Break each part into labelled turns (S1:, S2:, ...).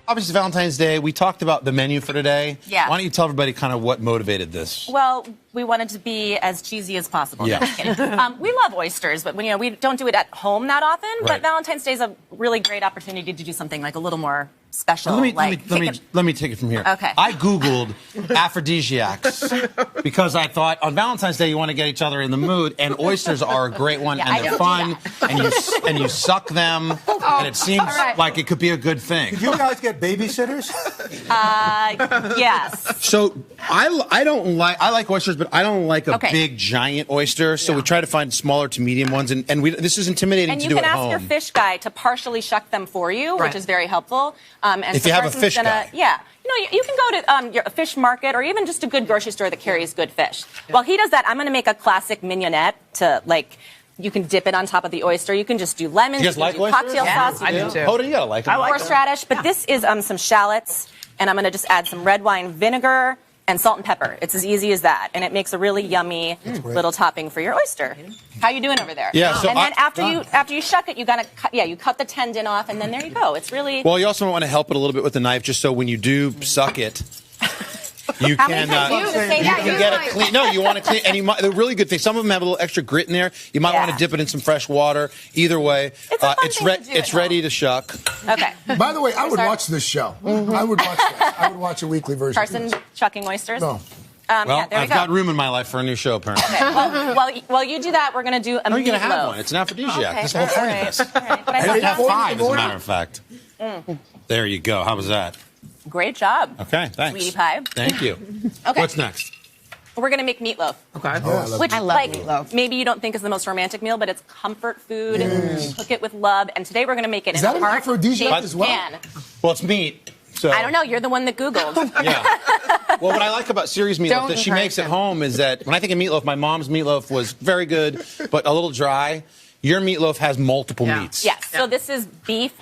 S1: Obviously, Valentine's Day, we talked about the menu for today.
S2: Yeah.
S1: Why don't you tell everybody kind of what motivated this?
S2: Well, we wanted to be as cheesy as possible.
S1: Yeah.
S2: No, just kidding. We love oysters, but we don't do it at home that often.
S1: Right.
S2: But Valentine's Day is a really great opportunity to do something like a little more special.
S1: Let me take it from here.
S2: Okay.
S1: I Googled aphrodisiacs because I thought on Valentine's Day you want to get each other in the mood, and oysters are a great one,
S2: Yeah,
S1: and
S2: I
S1: they're
S2: don't
S1: fun, and you suck them, and it seems like it could be a good thing.
S3: Did you guys get babysitters?
S2: Yes.
S1: So I like oysters, but I don't like a
S2: Okay.
S1: big giant oyster. So we try to find smaller to medium ones, and this is intimidating
S2: And
S1: to
S2: you
S1: do
S2: can
S1: at
S2: ask
S1: home.
S2: your fish guy to partially shuck them for you, which is very helpful. And
S1: If
S2: so
S1: you have a
S2: person's
S1: fish guy.
S2: Yeah. You can go to a fish market or even just a good grocery store that carries good fish. While he does that, I'm going to make a classic mignonette to, like, you can dip it on top of the oyster. You can just do lemons.
S1: You guys
S2: can
S1: like
S2: do
S1: oysters?
S2: cocktail
S4: Yeah,
S2: sauce.
S4: I do too.
S1: Hoda, you gotta like them.
S2: Horseradish. But this is some shallots, and I'm going to just add some red wine vinegar and salt and pepper. It's as easy as that, and it makes a really yummy little topping for your oyster. How you doing over there?
S1: Yeah, so
S2: and then after you shuck it, you cut the tendon off, and then there you go. It's really
S1: Well, you also want to help it a little bit with the knife, just so when you do suck it, you
S2: How
S1: can
S2: many times do you say that?
S1: you can get it clean. No, you want to clean, and the really good thing. Some of them have a little extra grit in there. You might want to dip it in some fresh water. Either way,
S2: It's a fun thing to do
S1: it's
S2: at
S1: ready
S2: home.
S1: to shuck.
S2: Okay.
S5: By the way, I would
S2: Sorry.
S5: watch this show. I would watch that. I would watch a weekly version.
S2: Carson chucking oysters.
S5: No.
S1: Well,
S2: yeah, there we
S1: I've
S2: go.
S1: got room in my life for a new show, apparently.
S2: Okay, while you do that, we're going to do a
S1: No,
S2: meatloaf.
S1: you're gonna have one. It's an aphrodisiac.
S2: Okay,
S1: That's the whole point of this.
S2: all right. But I
S1: You
S2: thought
S1: have to have
S2: that was
S1: 5, as a matter of fact. There you go. How was that?
S2: great job.
S1: Okay, thanks.
S2: Sweetie pie.
S1: Thank you.
S2: Okay.
S1: What's next?
S2: We're going to make meatloaf.
S4: Okay.
S2: Which,
S4: I love
S2: like,
S4: meatloaf.
S2: maybe you don't think is the most romantic meal, but it's comfort food. You cook it with love. And today we're going to make it
S5: Is
S2: in
S5: that
S2: a
S5: an aphrodisiac
S2: heart-shaped
S5: as well?
S2: pan.
S1: Well, it's meat. So
S2: I don't know. You're the one that Googled.
S1: Yeah. Well, what I like about Siri's meatloaf
S4: Don't
S1: that she
S4: encourage
S1: makes at
S4: him.
S1: home is that when I think of meatloaf, my mom's meatloaf was very good, but a little dry. Your meatloaf has multiple meats.
S2: Yes. So this is beef,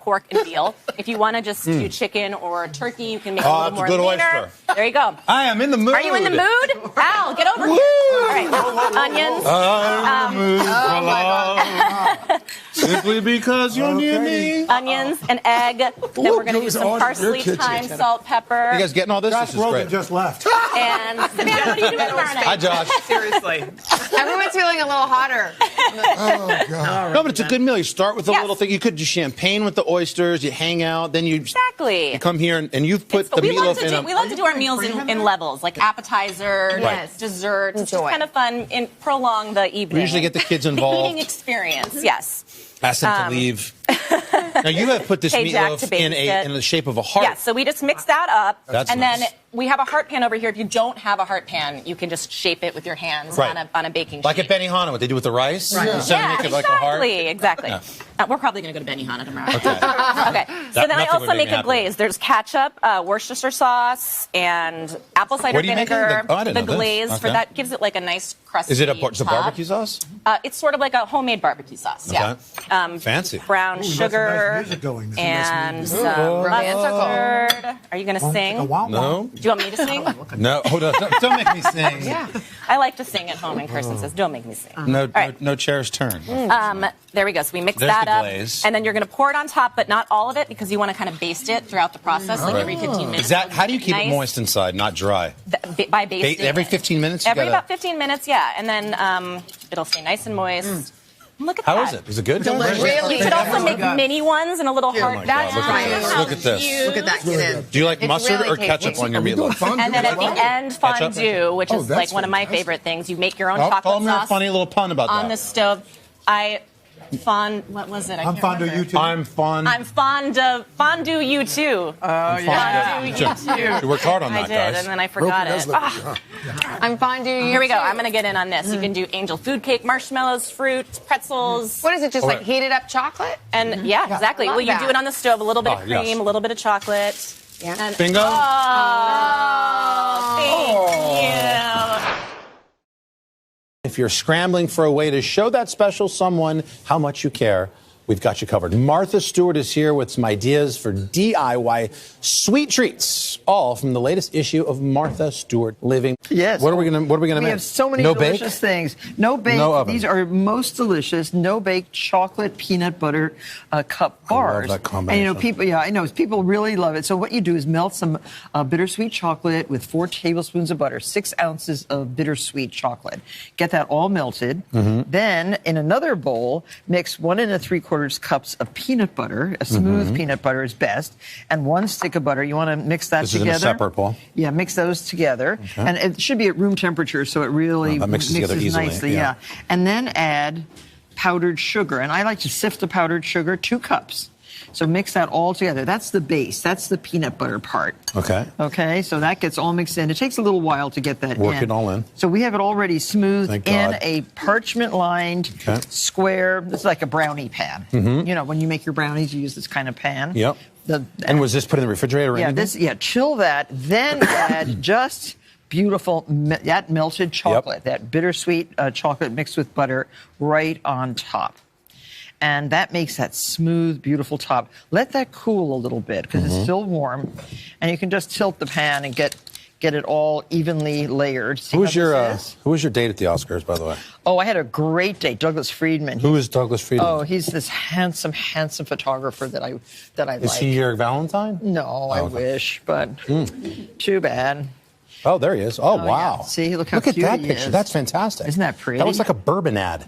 S2: pork, and veal. If you want to just do chicken or turkey, you can make it a little
S1: that's a
S2: more
S1: good
S2: leaner.
S1: oyster.
S2: There you go.
S1: I am in the mood.
S2: Are you in the mood? Al, get over here. All right. Onions.
S1: I'm in the mood for love. Simply because you're near me.
S2: Onions, an egg. Then we're going to do some parsley, thyme, salt, pepper.
S1: You guys getting all this?
S3: Josh
S1: This is
S3: Rogan
S1: great.
S3: just left.
S2: And Savannah, what are you doing tomorrow
S1: Hi,
S2: night?
S1: Josh.
S4: Seriously. Everyone's feeling a little hotter.
S5: Oh, God.
S1: No, but it's a good meal. You start with a
S2: Yes.
S1: little thing. You could do champagne with the oysters. You hang out. Then you
S2: Exactly.
S1: come here and you've put the
S2: we love
S1: meatloaf
S2: to
S1: in a...
S2: we love to do our meals in levels, like appetizer,
S4: Yes.
S2: dessert. It's just
S4: Enjoy.
S2: kind of fun and prolong the evening.
S1: We usually get the kids
S2: The
S1: involved.
S2: eating experience, yes.
S1: Ask them to leave. Now, you have put this
S2: Hey, Jack, to
S1: meatloaf in
S2: babysit.
S1: the shape of a heart.
S2: Yeah, so we just mix that up.
S1: That's
S2: and
S1: nice.
S2: then we have a heart pan over here. If you don't have a heart pan, you can just shape it with your hands
S1: Right.
S2: on a baking sheet.
S1: Like at Benihana, what they do with the rice.
S5: Right.
S1: Instead of
S2: Yeah,
S1: make it like a heart.
S2: exactly.
S1: Yeah.
S2: We're probably going to go to Benihana tomorrow.
S1: Okay.
S2: Okay. So then I
S1: nothing
S2: also
S1: would make
S2: make
S1: me
S2: a
S1: happy.
S2: glaze. There's ketchup, Worcestershire sauce, and apple cider
S1: What are you making?
S2: vinegar.
S1: Oh, I didn't know this.
S2: glaze for
S1: Okay.
S2: that gives it like a nice crusty.
S1: Is it a
S2: top.
S1: barbecue sauce?
S2: It's sort of like a homemade barbecue sauce.
S1: Okay.
S2: Yeah.
S1: Fancy.
S2: Brown
S3: Some
S2: sugar
S3: nice music going.
S2: and some
S4: Romantical.
S2: mustard. Are you going to sing?
S3: A wow, wow.
S1: No.
S2: Do you want me to sing?
S1: No. Hold on. Don't make me sing.
S4: Yeah.
S2: I like to sing at home, and Kirsten says, "Don't make me sing."
S1: No chair's turn.
S2: There we go. So we mix
S1: There's
S2: that
S1: the
S2: up,
S1: glaze.
S2: and then you're going to pour it on top, but not all of it because you want to kind of baste it throughout the process, like every 15 minutes.
S1: Is that how do you keep
S2: Nice.
S1: it moist inside, not dry?
S2: By basting
S1: Every
S2: it.
S1: 15 minutes. You
S2: Every
S1: gotta,
S2: about 15 minutes, yeah, and then it'll stay nice and moist. Look at
S1: How
S2: that.
S1: is it? Is it good?
S4: Really?
S2: You could also make mini ones and a little heart.
S1: my God, look at
S4: That's
S1: this. Look at this.
S4: Look at that get in.
S1: Do you like
S4: It's
S1: mustard
S4: really
S1: or ketchup
S4: tasty.
S1: on your
S5: Are we doing
S1: meatloaf?
S5: fondue
S2: And then
S5: as
S2: at
S5: well?
S2: the end,
S1: Ketchup?
S2: fondue, which
S5: Oh,
S2: is
S5: that's
S2: like one of my
S5: fantastic.
S2: favorite things. You make your own
S1: Tell
S2: chocolate
S1: me a
S2: sauce
S1: funny little pun about
S2: on
S1: that.
S2: the stove. What was it? I
S3: I'm
S2: can't
S3: fond of
S2: remember.
S3: you too.
S1: I'm fond.
S2: I'm fond of fondue you too. Fondue you too.
S1: You worked hard on
S2: I
S1: that,
S2: did,
S1: guys.
S2: and then I
S5: Broken
S2: forgot
S5: does
S2: it.
S5: look
S2: Ah.
S5: good, huh?
S4: I'm fondue.
S2: Here we go. I'm going to get in on this. You can do angel food cake, marshmallows, fruit, pretzels.
S4: What is it? Just
S1: Okay.
S4: like heated up chocolate?
S2: And yeah, exactly.
S4: Love
S2: Well, you
S4: that.
S2: do it on the stove, a little bit
S1: Oh,
S2: of cream,
S1: yes.
S2: a little bit of chocolate.
S4: Yeah.
S2: And,
S1: Bingo.
S2: oh, thank you.
S1: If you're scrambling for a way to show that special someone how much you care, we've got you covered. Martha Stewart is here with some ideas for DIY sweet treats, all from the latest issue of Martha Stewart Living.
S3: Yes.
S1: What are we gonna make?
S3: We have so many
S1: no
S3: delicious
S1: bake?
S3: things. No bake.
S1: No oven.
S3: These are most delicious. No bake chocolate peanut butter cup bars.
S1: that combination.
S3: And people, I know people really love it. So what you do is melt some bittersweet chocolate with 4 tablespoons of butter, 6 ounces of bittersweet chocolate. Get that all melted. Then in another bowl, mix 1 3/4 cups of peanut butter. A smooth peanut butter is best, and 1 stick of butter. You want to mix that
S1: This
S3: together.
S1: is in a separate bowl.
S3: Yeah, mix those together, and it should be at room temperature, so it really
S1: that mixes together easily,
S3: nicely.
S1: yeah.
S3: And then add powdered sugar, and I like to sift the powdered sugar, 2 cups. So mix that all together. That's the base. That's the peanut butter part.
S1: Okay.
S3: Okay, so that gets all mixed in. It takes a little while to get that in.
S1: Work it all in.
S3: So we have it already smoothed
S1: Thank
S3: in
S1: God.
S3: a parchment-lined square. This is like a brownie pan. You know, when you make your brownies, you use this kind of pan.
S1: Yep. And was this put in the refrigerator or anything?
S3: Chill that. Then add just beautiful that melted chocolate, that bittersweet chocolate mixed with butter right on top. And that makes that smooth, beautiful top. Let that cool a little bit because it's still warm. And you can just tilt the pan and get it all evenly layered. See
S1: Who was
S3: how this is?
S1: your date at the Oscars, by the way?
S3: Oh, I had a great date. Douglas Friedman.
S1: Who is Douglas Friedman?
S3: Oh, he's this handsome photographer that I like.
S1: Is he your Valentine?
S3: No, I wish, but too bad.
S1: Oh, there he is. Oh, wow.
S3: Yeah. See, look how
S1: at
S3: cute
S1: that
S3: he
S1: picture.
S3: is.
S1: That's fantastic.
S3: Isn't that pretty?
S1: That looks like a bourbon ad.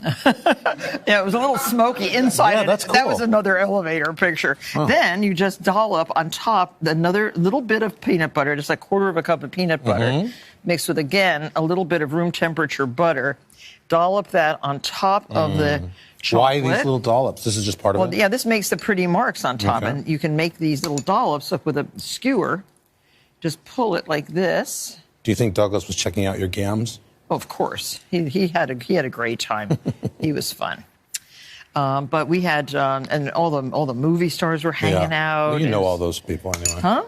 S3: Yeah, it was a little smoky inside.
S1: Yeah, that's
S3: That
S1: cool.
S3: was another elevator picture. Then you just dollop on top another little bit of peanut butter, just 1/4 cup of peanut butter, mixed with, again, a little bit of room temperature butter. Dollop that on top of the chocolate.
S1: Why these little dollops? This is just part of it?
S3: Yeah, this makes the pretty marks on top.
S1: Okay.
S3: And you can make these little dollops, look, with a skewer. Just pull it like this.
S1: Do you think Douglas was checking out your gams?
S3: Of course, he had a great time. He was fun. But we had and all the movie stars were hanging out.
S1: Well, you know all those people anyway.
S3: Huh?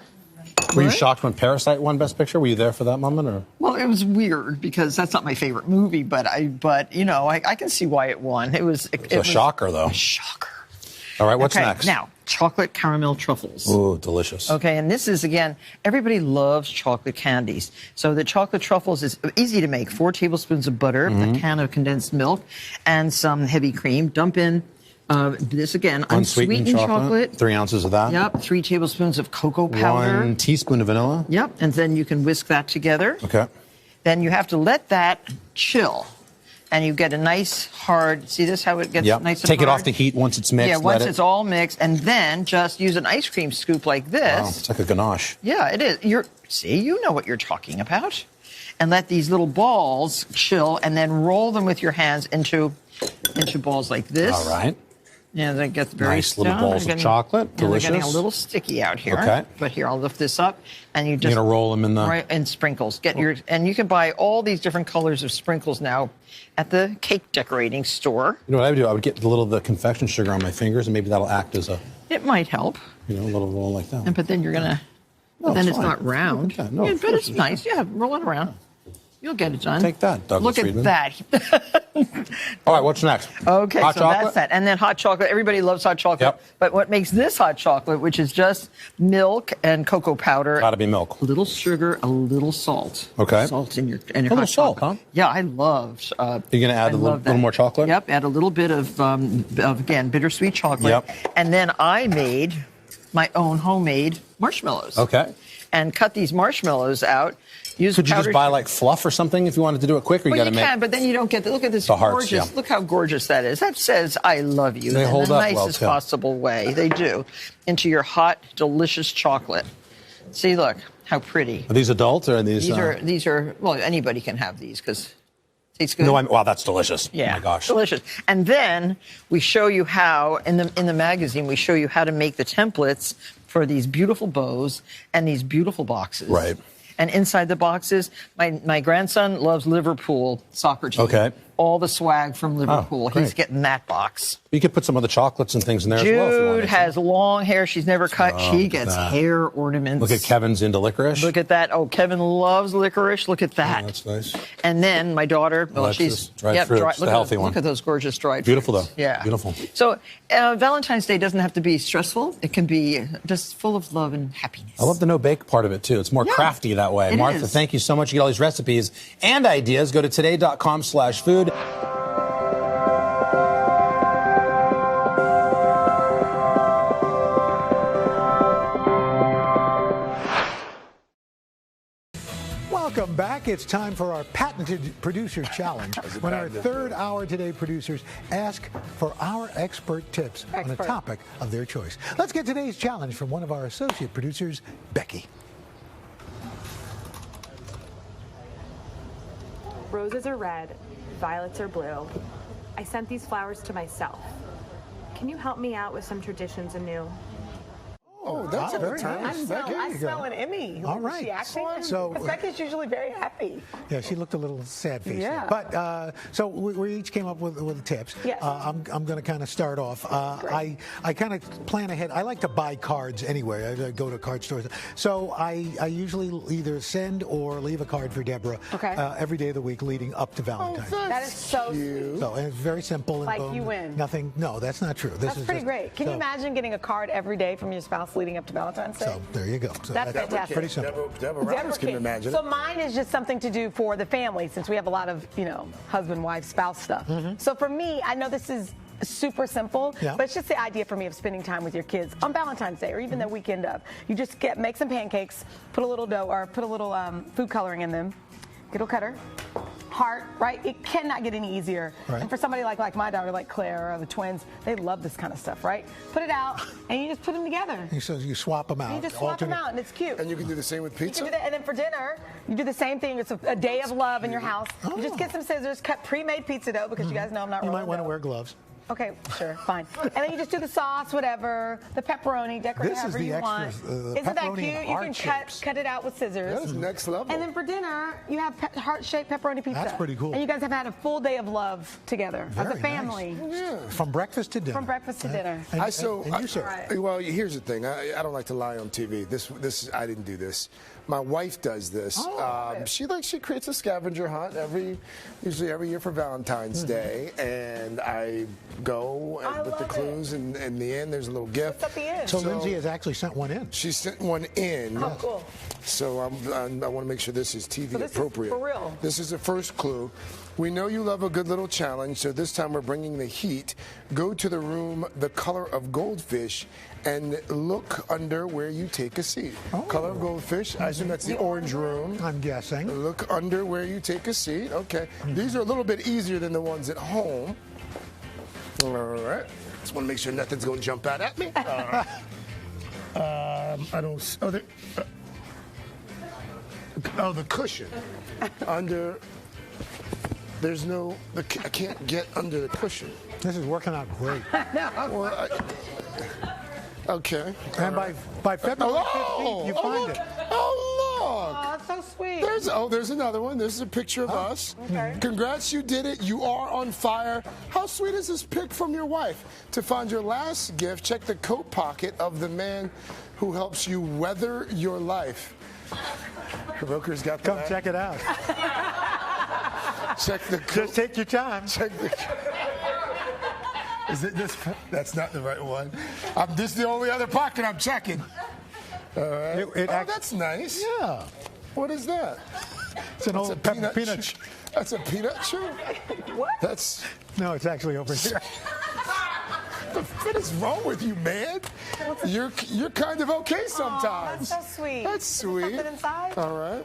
S1: Were you
S3: What?
S1: shocked when Parasite won Best Picture? Were you there for that moment, or?
S3: Well, it was weird because that's not my favorite movie, but I can see why it won. It was
S1: a shocker, though.
S3: A shocker.
S1: All right, what's
S3: Okay,
S1: next?
S3: now chocolate caramel truffles.
S1: Ooh, delicious.
S3: Okay, and this is, again, everybody loves chocolate candies. So the chocolate truffles is easy to make. 4 tablespoons of butter, a can of condensed milk, and some heavy cream. Dump in this, again, unsweetened chocolate.
S1: 3 ounces of that.
S3: Yep, 3 tablespoons of cocoa powder.
S1: 1 teaspoon of vanilla.
S3: Yep, and then you can whisk that together.
S1: Okay.
S3: Then you have to let that chill. And you get a nice hard, see this, how it gets
S1: Yep.
S3: nice and
S1: Take it
S3: hard?
S1: off the heat once it's mixed.
S3: Yeah, once
S1: let
S3: it's all mixed, and then just use an ice cream scoop like this.
S1: Wow, it's like a ganache.
S3: Yeah, it is. See, you know what you're talking about. And let these little balls chill, and then roll them with your hands into balls like this.
S1: All right.
S3: Yeah, that gets very
S1: Nice little
S3: down.
S1: balls of chocolate.
S3: Yeah, they're getting a
S1: Delicious.
S3: little sticky out here.
S1: Okay.
S3: But here, I'll lift this up, and you just
S1: You're gonna roll them in the
S3: right in sprinkles. And you can buy all these different colors of sprinkles now at the cake decorating store.
S1: You know what I would do? I would get the confection sugar on my fingers, and maybe that'll act as a
S3: It might help,
S1: little roll like that.
S3: but then you're gonna.
S1: No,
S3: then it's
S1: fine.
S3: not round.
S1: Okay, no,
S3: Yeah,
S1: of
S3: but
S1: course
S3: it's
S1: it's
S3: nice. Yeah, roll it around. You'll get it done.
S1: Take that, Douglas
S3: Look
S1: Friedman.
S3: at that.
S1: All right, what's next?
S3: Okay,
S1: Hot
S3: so
S1: chocolate?
S3: that's that. And then hot chocolate. Everybody loves hot chocolate.
S1: Yep.
S3: But what makes this hot chocolate, which is just milk and cocoa powder.
S1: Gotta be milk.
S3: A little sugar, a little salt.
S1: Okay.
S3: Salt in your
S1: little
S3: hot
S1: salt,
S3: chocolate.
S1: huh?
S3: Yeah, I love.
S1: You're gonna add
S3: I
S1: a
S3: love that.
S1: little more chocolate?
S3: Yep. Add a little bit of again bittersweet chocolate.
S1: Yep.
S3: And then I made my own homemade marshmallows.
S1: Okay.
S3: And cut these marshmallows out. Use
S1: Could you just
S3: powdered
S1: buy like fluff or something if you wanted to do it quick, or you
S3: Well,
S1: got to
S3: you
S1: make?
S3: can, but then you don't get look at this
S1: The hearts,
S3: gorgeous.
S1: yeah.
S3: Look how gorgeous that is. That says "I love you"
S1: They
S3: in
S1: hold
S3: the
S1: up well,
S3: nicest
S1: too.
S3: possible way. They do into your hot, delicious chocolate. See, look how pretty.
S1: Are these adult or are these?
S3: These are well, anybody can have these because tastes good.
S1: No, wow, that's delicious.
S3: Yeah,
S1: Oh my gosh.
S3: delicious. And then we show you how in the magazine we show you how to make the templates for these beautiful bows and these beautiful boxes.
S1: Right.
S3: And inside the boxes, my grandson loves Liverpool soccer team.
S1: Okay.
S3: all the swag from Liverpool.
S1: great.
S3: He's getting that box.
S1: You could put some of the chocolates and things in there as well. If you
S3: Jude
S1: wanted to.
S3: has long hair. She's never cut. She
S1: look at
S3: gets
S1: that.
S3: hair ornaments.
S1: Look at Kevin's into licorice.
S3: Look at that. Oh, Kevin loves licorice. Look at that.
S1: Oh, that's nice.
S3: And then my daughter, well,
S1: that's
S3: she's
S1: just dried fruits, the
S3: look
S1: healthy
S3: at,
S1: one.
S3: Look at those gorgeous dried
S1: Beautiful,
S3: fruits.
S1: though.
S3: Yeah.
S1: Beautiful.
S3: So Valentine's Day doesn't have to be stressful. It can be just full of love and happiness.
S1: I love the no-bake part of it, too. It's more crafty that way.
S3: it
S1: Martha,
S3: is.
S1: thank you so much. You get all these recipes and ideas. Go to today.com/food.
S6: Welcome back. It's time for our patented producer challenge, when our third hour Today producers ask for our expert tips on a topic of their choice. Let's get today's challenge from one of our associate producers, Becky.
S7: Roses are red, violets are blue. I sent these flowers to myself. Can you help me out with some traditions anew?
S5: Oh, that's a
S6: very
S5: good time.
S6: nice. Becky,
S8: I
S6: there you
S8: smell
S6: go.
S8: an Emmy.
S6: All
S8: Was
S6: right.
S8: she acting?
S6: So-
S8: Because Becky's usually very happy.
S6: Yeah, she looked a little sad-faced.
S8: Yeah.
S6: But so we each came up with tips.
S8: Yes.
S6: I'm going to kind of start off. I kind of plan ahead. I like to buy cards anyway. I go to card stores. So I usually either send or leave a card for Deborah every day of the week leading up to Valentine's.
S8: That is so sweet.
S6: So and it's very simple. And
S8: Like
S6: boom,
S8: you win.
S6: Nothing. No, that's not true. This
S8: That's
S6: is
S8: pretty
S6: just-
S8: great. Can you
S6: so-
S8: imagine getting a card every day from your spouse leading up to Valentine's Day?
S6: So there you go. So
S8: That's fantastic.
S6: pretty simple.
S5: Deborah Roberts can
S8: King.
S5: imagine
S8: So
S5: it.
S8: mine is just something to do for the family, since we have a lot of, husband, wife, spouse stuff. So for me, I know this is super simple,
S6: Yeah.
S8: but it's just the idea for me of spending time with your kids on Valentine's Day or even the weekend of. You just make some pancakes, put a little dough or put a little food coloring in them, get a cutter, heart, right? It cannot get any easier.
S6: Right.
S8: And for somebody like my daughter, like Claire or the twins, they love this kind of stuff, right? Put it out and you just put them together.
S6: So you swap them out.
S8: You just swap them
S6: alternate-
S8: out and it's cute.
S5: And you can do the same with
S8: You can
S5: pizza?
S8: do that, and then for dinner, you do the same thing. It's a day of love in your house. You just get some scissors, cut pre-made pizza dough because you guys know I'm not
S6: You
S8: rolling
S6: might want to
S8: dough.
S6: wear gloves.
S8: Okay, sure, fine. And then you just do the sauce, whatever, the pepperoni, decorate
S6: This is
S8: however
S6: the
S8: you want.
S6: extras, the
S8: Isn't that
S6: pepperoni
S8: cute?
S6: in
S8: You
S6: heart
S8: can
S6: shapes.
S8: cut it out with scissors.
S5: That's next level.
S8: And then for dinner, you have heart-shaped pepperoni pizza.
S6: That's pretty cool.
S8: And you guys have had a full day of love together as
S6: Very
S8: a family.
S6: nice. From breakfast to dinner.
S8: From breakfast to dinner.
S6: And you, sir.
S5: Well, here's the thing. I don't like to lie on TV. This I didn't do this. My wife does this. She creates a scavenger hunt usually every year for Valentine's Day, and I go with the
S8: love
S5: clues, and in the end, there's a little gift.
S8: What's at the end?
S6: So Lindsay has actually sent one in.
S5: She sent one in.
S8: Oh, cool.
S5: So I want to make sure this is TV
S8: So this is
S5: appropriate.
S8: for real.
S5: This is the first clue. We know you love a good little challenge, so this time we're bringing the heat. Go to the room the color of goldfish and look under where you take a seat. Color of goldfish, I assume that's the orange room.
S6: I'm guessing.
S5: Look under where you take a seat. Okay. These are a little bit easier than the ones at home. All right. Just want to make sure nothing's going to jump out at me. I don't. The cushion. Under. There's no. I can't get under the cushion.
S6: This is working out great.
S5: Well, okay.
S6: And by February 15th, you find it.
S5: Oh, look.
S8: Oh, that's so sweet.
S5: There's another one. This is a picture of us.
S8: Okay.
S5: Congrats, you did it. You are on fire. How sweet is this pic from your wife? To find your last gift, check the coat pocket of the man who helps you weather your life. Roker's got the
S6: Come check it out.
S5: Check the coat.
S6: Just take your time.
S5: Check the. Is it this? That's not the right one. This is the only other pocket I'm checking. All right. That's nice.
S6: Yeah.
S5: What is that?
S6: It's an old peanut.
S5: That's a peanut chew?
S8: What?
S5: That's.
S6: No, it's actually over here.
S5: What is wrong with you, man? You're kind of okay sometimes.
S8: That's so sweet.
S5: That's
S8: Is there
S5: sweet.
S8: something inside?
S5: All right.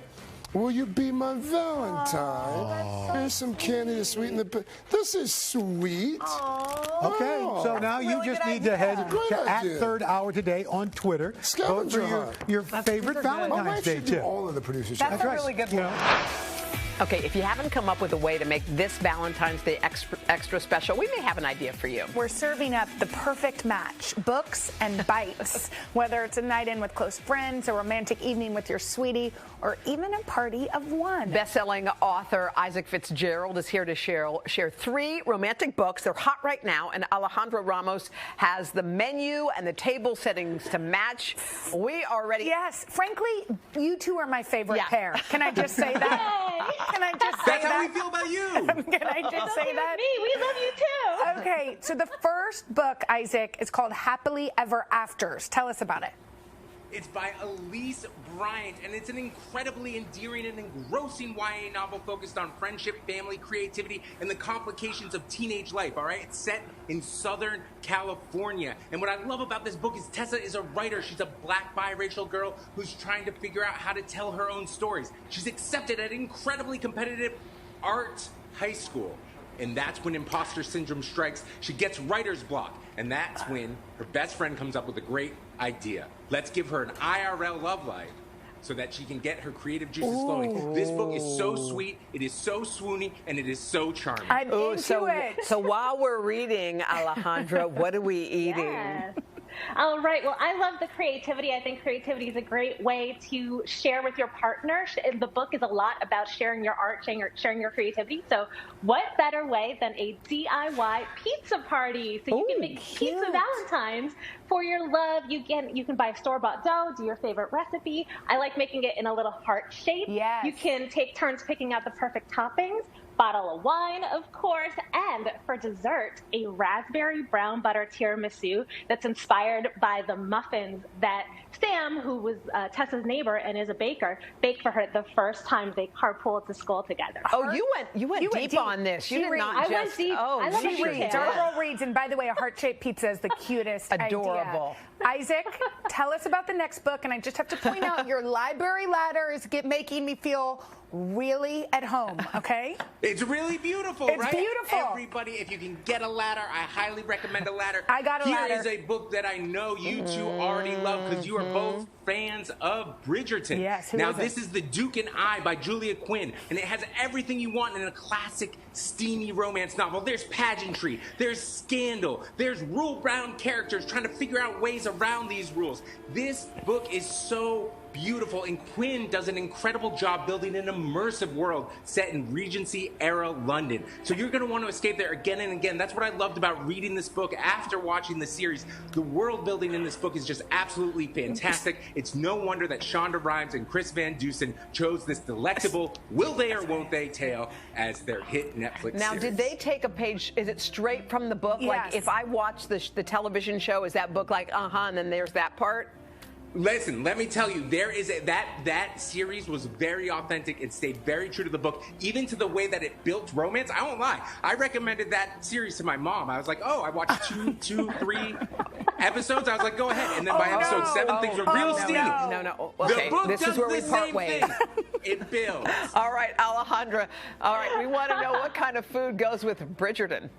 S5: Will you be my Valentine? Here's some candy to sweeten the. This is sweet.
S6: Okay, so now you
S8: really
S6: just
S8: good
S6: need to head
S8: idea.
S5: Great
S6: to
S5: idea.
S6: @3rd Hour Today on Twitter. Vote
S5: Scavenger
S6: for
S5: hunt.
S6: your favorite
S8: super good.
S5: My
S6: Valentine's
S5: wife
S6: Day
S5: should do
S6: tip.
S5: all of the producers.
S8: That's a
S6: right.
S8: really good
S6: You
S8: one.
S6: know,
S9: Okay, if you haven't come up with a way to make this Valentine's Day extra special, we may have an idea for you.
S10: We're serving up the perfect match, books and bites. Whether it's a night in with close friends, a romantic evening with your sweetie, or even a party of one.
S9: Best-selling author Isaac Fitzgerald is here to share 3 romantic books. They're hot right now, and Alejandra Ramos has the menu and the table settings to match. We are ready.
S10: Yes, frankly, you two are my favorite pair. Can I just say that? Can I just say
S11: That's how we feel about you.
S10: Can I just say that?
S2: Me, we love you too.
S10: Okay, so the first book, Isaac, is called Happily Ever Afters. Tell us about it.
S11: It's by Elise Bryant, and it's an incredibly endearing and engrossing YA novel focused on friendship, family, creativity, and the complications of teenage life, all right? It's set in Southern California. And what I love about this book is Tessa is a writer. She's a black biracial girl who's trying to figure out how to tell her own stories. She's accepted at incredibly competitive art high school. And that's when imposter syndrome strikes. She gets writer's block. And that's when her best friend comes up with a great idea. Let's give her an IRL love life so that she can get her creative juices flowing. This book is so sweet, it is so swoony, and it is so charming.
S10: I'm into it.
S9: So while we're reading, Alejandra, what are we eating?
S12: Yes. All right. Well, I love the creativity. I think creativity is a great way to share with your partner. The book is a lot about sharing your art, sharing your creativity. So what better way than a DIY pizza party? So you can make pizza Valentines for your love. You can buy store-bought dough, do your favorite recipe. I like making it in a little heart shape.
S10: Yes.
S12: You can take turns picking out the perfect toppings. Bottle of wine, of course, and for dessert, a raspberry brown butter tiramisu that's inspired by the muffins that Sam, who was Tessa's neighbor and is a baker, baked for her the first time they carpooled to school together.
S9: Oh, you went deep on this. You did not
S12: I
S9: just.
S12: went deep.
S9: Oh,
S12: I love
S10: She reads. Our girl reads. And by the way, a heart-shaped pizza is the cutest
S9: Adorable.
S10: idea. Isaac, tell us about the next book. And I just have to point out, your library ladder is making me feel really at home, okay?
S11: It's really beautiful,
S10: It's
S11: right?
S10: beautiful.
S11: Everybody, if you can get a ladder, I highly recommend a ladder.
S10: I got a ladder.
S11: Here is a book that I know you two already love because you are both fans of Bridgerton.
S10: Yes, who
S11: now,
S10: is it?
S11: this is The Duke and I by Julia Quinn, and it has everything you want in a classic, steamy romance novel. There's pageantry, there's scandal, there's rule-bound characters trying to figure out ways around these rules. This book is so beautiful, and Quinn does an incredible job building an immersive world set in Regency-era London. So you're going to want to escape there again and again. That's what I loved about reading this book after watching the series. The world building in this book is just absolutely fantastic. It's no wonder that Shonda Rhimes and Chris Van Dusen chose this delectable will they or won't they tale as their hit Netflix
S9: Now,
S11: series.
S9: did they take a page? Is it straight from the book?
S10: Yes.
S9: Like, if I watch the television show, is that book like, and then there's that part?
S11: Listen, let me tell you, there is that series was very authentic. It stayed very true to the book, even to the way that it built romance. I won't lie. I recommended that series to my mom. I was like, I watched 3 episodes. I was like, go ahead. And then by episode 7, things were real steamy.
S9: No. Okay,
S11: The book
S9: this
S11: does
S9: is where we
S11: the
S9: part
S11: same
S9: ways.
S11: thing. It builds.
S9: All right, Alejandra. All right, we want to know what kind of food goes with Bridgerton.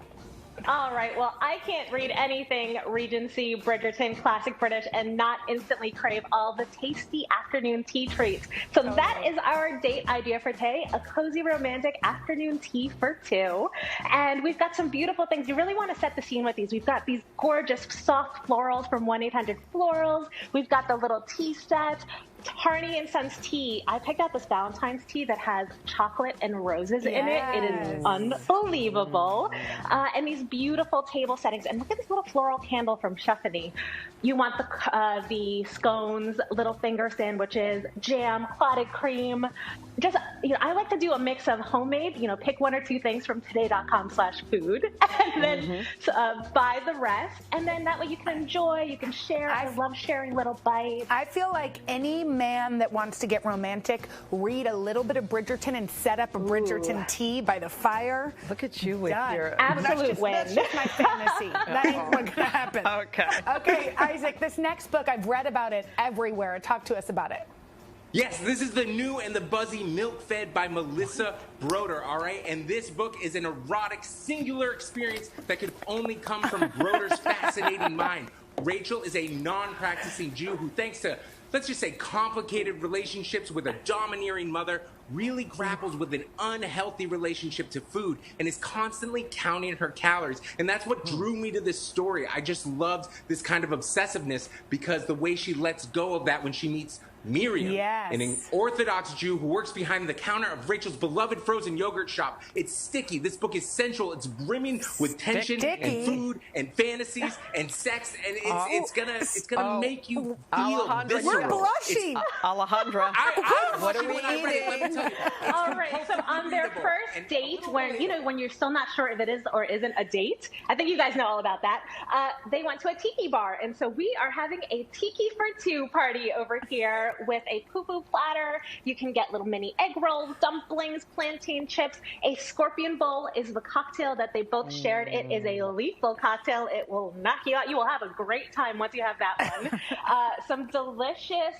S12: All right. Well, I can't read anything Regency, Bridgerton, classic British, and not instantly crave all the tasty afternoon tea treats. So that is our date idea for today, a cozy romantic afternoon tea for 2. And we've got some beautiful things. You really want to set the scene with these. We've got these gorgeous soft florals from 1-800-Florals. We've got the little tea set. Harney & Sons tea. I picked out this Valentine's tea that has chocolate and roses in it. It is unbelievable. And these beautiful table settings. And look at this little floral candle from Cheffany. You want the scones, little finger sandwiches, jam, clotted cream. Just, I like to do a mix of homemade, pick 1 or 2 things from today.com/food and then buy the rest. And then that way you can enjoy, you can share. I love sharing little bites.
S10: I feel like any man that wants to get romantic, read a little bit of Bridgerton and set up a Bridgerton tea by the fire.
S9: Look at you with your
S12: absolute win.
S10: That's just my fantasy. That ain't what's gonna happen. Okay, Isaac, this next book, I've read about it everywhere. Talk to us about it.
S11: Yes, this is The New and the Buzzy Milk Fed by Melissa Broder, all right? And this book is an erotic, singular experience that could only come from Broder's fascinating mind. Rachel is a non-practicing Jew who, thanks to let's just say, complicated relationships with a domineering mother, really grapples with an unhealthy relationship to food and is constantly counting her calories. And that's what drew me to this story. I just loved this kind of obsessiveness because the way she lets go of that when she meets Miriam, an Orthodox Jew who works behind the counter of Rachel's beloved frozen yogurt shop. It's sticky. This book is sensual. It's brimming with tension and food and fantasies and sex, and it's gonna make you feel visceral.
S9: We're blushing. Alejandra, what are we eating?
S12: All right. So on their first date, when you're still not sure if it is or isn't a date, I think you guys know all about that. They went to a tiki bar, and so we are having a tiki for two party over here with a poo-poo platter. You can get little mini egg rolls, dumplings, plantain chips. A scorpion bowl is the cocktail that they both shared. It is a lethal cocktail. It will knock you out. You will have a great time once you have that one. Some delicious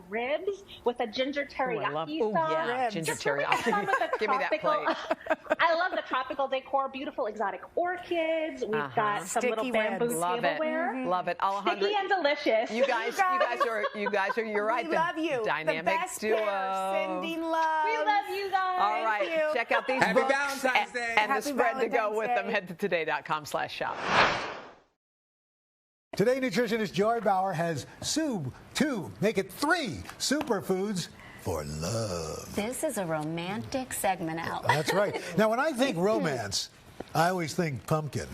S12: ribs with a ginger teriyaki sauce.
S9: Yeah, ginger teriyaki. Give me that plate.
S12: I love the tropical decor, beautiful exotic orchids. We've got some little bamboo tableware.
S9: Love it. Alejandra,
S12: sticky and delicious.
S9: You guys are, you're right.
S8: We love you.
S9: Dynamic
S8: the best
S9: duo.
S8: Pair. Sending love.
S12: We love you guys.
S9: All right.
S8: Thank you.
S9: Check out these
S11: Happy
S9: books
S11: Valentine's Day.
S9: and the
S8: Happy
S9: spread to go
S8: Valentine's
S9: with them.
S8: Day.
S9: Head to today.com/shop.
S6: Today, nutritionist Joy Bauer has two, make it 3 superfoods for love.
S13: This is a romantic segment, Al.
S6: That's right. Now, when I think romance, I always think pumpkin.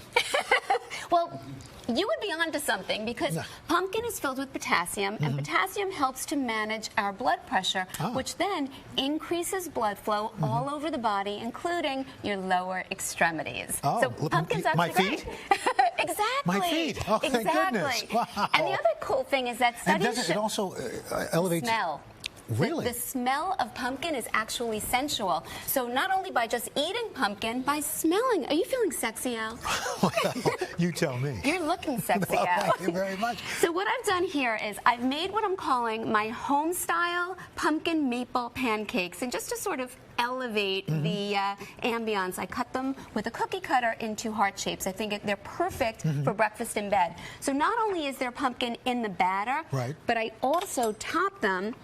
S13: Well, you would be onto something because pumpkin is filled with potassium, and potassium helps to manage our blood pressure, which then increases blood flow all over the body, including your lower extremities.
S6: Oh,
S13: so pumpkin's actually
S6: my feet?
S13: great. Exactly.
S6: My feet. Oh, thank goodness. Wow.
S13: And the other cool thing is that studies
S6: and does it also elevates
S13: smell.
S6: Really?
S13: The smell of pumpkin is actually sensual. So not only by just eating pumpkin, by smelling. Are you feeling sexy, Al?
S6: Well, you tell me.
S13: You're looking sexy,
S6: well,
S13: Al.
S6: thank you very much.
S13: So what I've done here is I've made what I'm calling my home-style pumpkin maple pancakes. And just to sort of elevate the ambiance, I cut them with a cookie cutter into heart shapes. I think they're perfect for breakfast in bed. So not only is there pumpkin in the batter, but I also top them.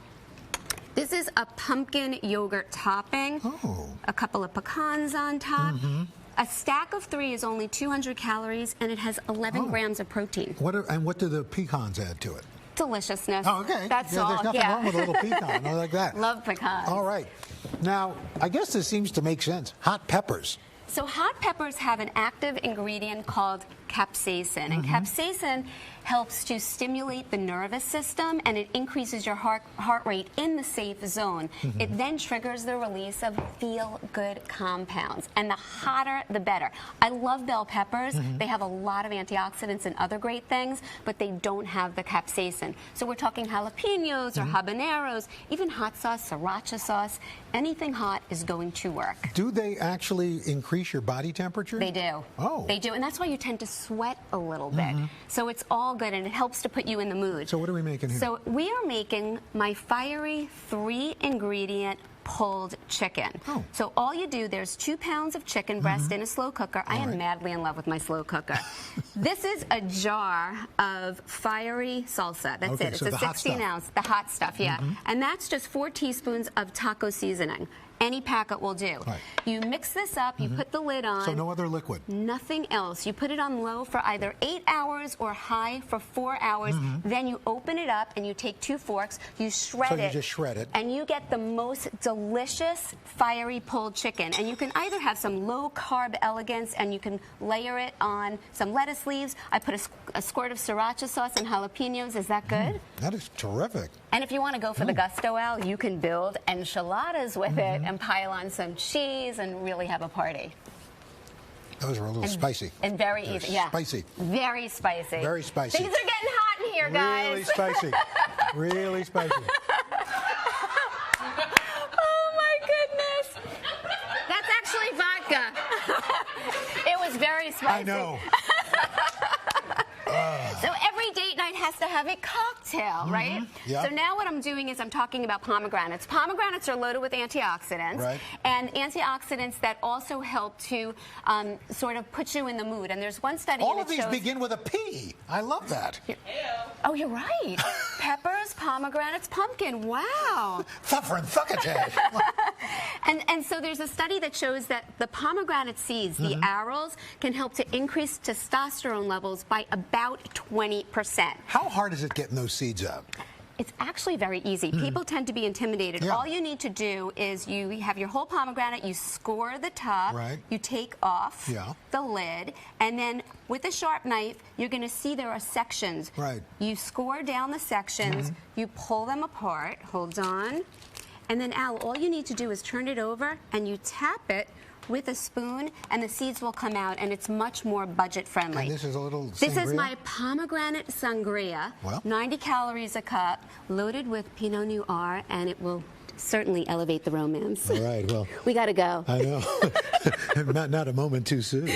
S13: This is a pumpkin yogurt topping, a couple of pecans on top. A stack of 3 is only 200 calories, and it has 11 grams of protein.
S6: What do the pecans add to it?
S13: Deliciousness.
S6: Oh, okay.
S13: That's all.
S6: There's nothing wrong with a little pecan. I like that.
S13: Love pecans.
S6: All right. Now, I guess this seems to make sense. Hot peppers.
S13: So hot peppers have an active ingredient called capsaicin, and capsaicin helps to stimulate the nervous system, and it increases your heart rate in the safe zone. It then triggers the release of feel-good compounds, and the hotter, the better. I love bell peppers. They have a lot of antioxidants and other great things, but they don't have the capsaicin. So we're talking jalapenos or habaneros, even hot sauce, sriracha sauce. Anything hot is going to work.
S6: Do they actually increase your body temperature?
S13: They do.
S6: Oh.
S13: They do, and that's why you tend to sweat a little bit. So it's all good, and it helps to put you in the mood.
S6: So what are we making here?
S13: So we are making my fiery 3-ingredient pulled chicken. So all you do, there's 2 pounds of chicken breast in a slow cooker. I am madly in love with my slow cooker. This is a jar of fiery salsa. That's it. It's
S6: so
S13: a 16-ounce, the hot stuff, and that's just 4 teaspoons of taco seasoning. Any packet will do. You mix this up, you put the lid on.
S6: So no other liquid?
S13: Nothing else. You put it on low for either 8 hours or high for 4 hours. Then you open it up and you take 2 forks, you shred it.
S6: So you just shred it.
S13: And you get the most delicious fiery pulled chicken. And you can either have some low-carb elegance and you can layer it on some lettuce leaves. I put a squirt of sriracha sauce and jalapenos. Is that good?
S6: That is terrific.
S13: And if you want to go for the gusto, Al, you can build enchiladas with it and pile on some cheese and really have a party.
S6: Those are a little spicy.
S13: And very easy, yeah.
S6: Spicy.
S13: Very spicy.
S6: Very spicy.
S13: Things are getting hot in here, guys.
S6: Really spicy. Really spicy.
S13: Oh, my goodness. That's actually vodka. It was very spicy.
S6: I know.
S13: So every date night has to have a cocktail, right?
S6: Yeah.
S13: So now what I'm doing is I'm talking about pomegranates. Pomegranates are loaded with antioxidants,
S6: Right.
S13: and antioxidants that also help to sort of put you in the mood. And there's one study.
S6: All
S13: and
S6: of these begin with a P. I love that.
S13: Oh, you're right. Peppers, pomegranates, pumpkin. Wow.
S6: Thuffer and thuckatash.
S13: And so there's a study that shows that the pomegranate seeds, the arils, can help to increase testosterone levels by about 20%.
S6: How hard is it getting those seeds out?
S13: It's actually very easy. People tend to be intimidated.
S6: Yeah.
S13: All you need to do is you have your whole pomegranate, you score the top,
S6: Right.
S13: you take off the lid, and then with a sharp knife, you're going to see there are sections.
S6: Right.
S13: You score down the sections, you pull them apart, hold on, and then Al, all you need to do is turn it over and you tap it with a spoon, and the seeds will come out, and it's much more budget friendly.
S6: And this is a little
S13: This is
S6: sangria?
S13: my pomegranate sangria, 90 calories a cup, loaded with Pinot Noir, and it will certainly elevate the romance.
S6: All right, well.
S13: We got to go.
S6: I know. not a moment too soon.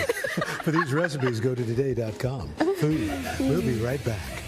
S6: For these recipes, go to today.com. Food. We'll be right back.